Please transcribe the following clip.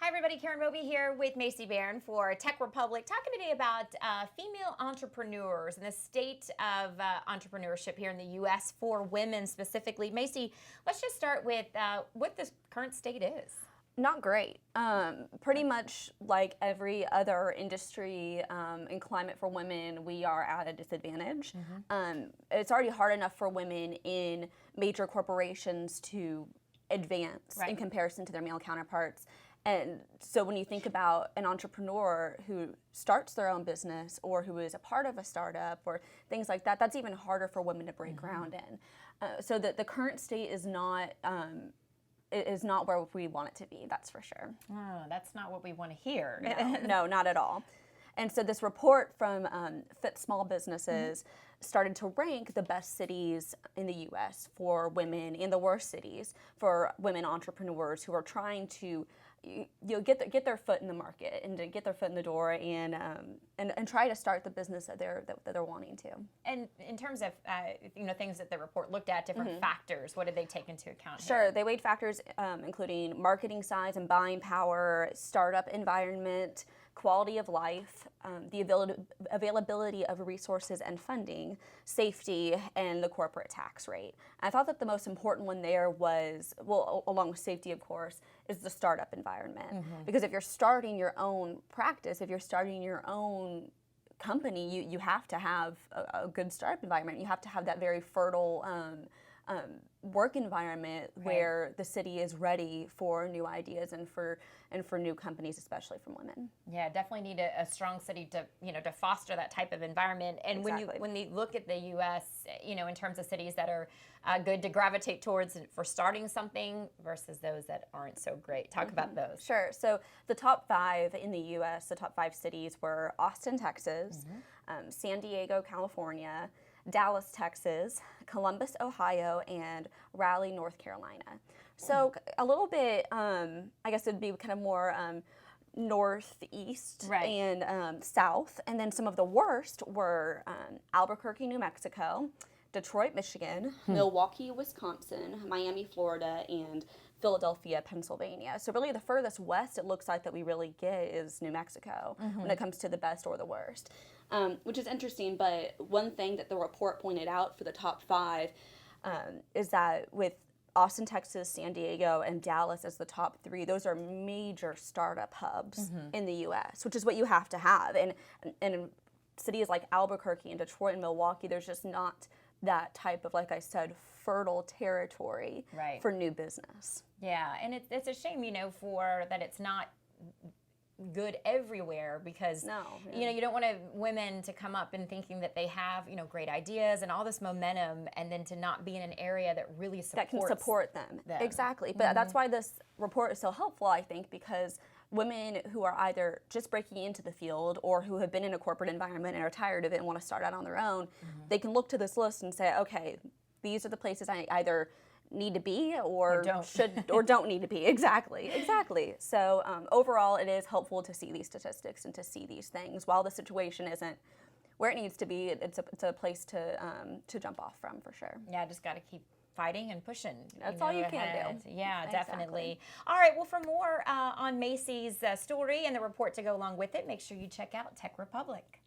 Hi everybody, Karen Roby here with Macy Barron for Tech Republic, talking today about female entrepreneurs and the state of entrepreneurship here in the U.S. for women specifically. Macy, let's just start with what this current state is. Not great. Pretty much like every other industry and climate for women, we are at a disadvantage. It's already hard enough for women in major corporations to advance in comparison to their male counterparts. And so when you think about an entrepreneur who starts their own business or who is a part of a startup or things like that, that's even harder for women to break ground in. So that the current state is not where we want it to be, that's for sure. Oh, that's not what we want to hear. No, not at all. And so this report from Fitsmallbusiness started to rank the best cities in the U.S. for women and the worst cities for women entrepreneurs who are trying to get their foot in the market and to get their foot in the door and try to start the business that they're wanting to. And in terms of things that the report looked at, different factors, what did they take into account? Sure, here? they weighed factors including marketing size and buying power, startup environment, quality of life, the availability of resources and funding, safety, and the corporate tax rate. I thought that the most important one there was, well, along with safety, of course, is the startup environment. Because if you're starting your own practice, if you're starting your own company, you have to have a good startup environment. You have to have that very fertile work environment where the city is ready for new ideas and for new companies, especially from women. Yeah, definitely need a strong city to foster that type of environment. And when you look at the U.S., in terms of cities that are good to gravitate towards for starting something versus those that aren't so great, talk about those. Sure. So the top 5 in the U.S., the top 5 cities were Austin, Texas, San Diego, California, Dallas, Texas, Columbus, Ohio, and Raleigh, North Carolina. So a little bit, I guess it'd be kind of more northeast and south. And then some of the worst were Albuquerque, New Mexico, Detroit, Michigan, Milwaukee, Wisconsin, Miami, Florida, and Philadelphia, Pennsylvania. So really the furthest west it looks like that we really get is New Mexico when it comes to the best or the worst, which is interesting. But one thing that the report pointed out for the top 5 is that with Austin, Texas, San Diego, and Dallas as the top 3, those are major startup hubs in the U.S., which is what you have to have. And in cities like Albuquerque and Detroit and Milwaukee, there's just not that type of, like I said, fertile territory for new business. Yeah, and it's a shame, for that it's not good everywhere because you don't want women to come up and thinking that they have great ideas and all this momentum, and then to not be in an area that really supports that can support them. Exactly. But that's why this report is so helpful, I think, because women who are either just breaking into the field or who have been in a corporate environment and are tired of it and want to start out on their own, they can look to this list and say, okay, these are the places I either need to be or don't need to be. Exactly. So overall, it is helpful to see these statistics and to see these things. While the situation isn't where it needs to be, it's a place to jump off from, for sure. Yeah, just got to keep fighting and pushing. That's all you can do. Yeah, definitely. All right, well, for more on Macy's story and the report to go along with it, make sure you check out Tech Republic.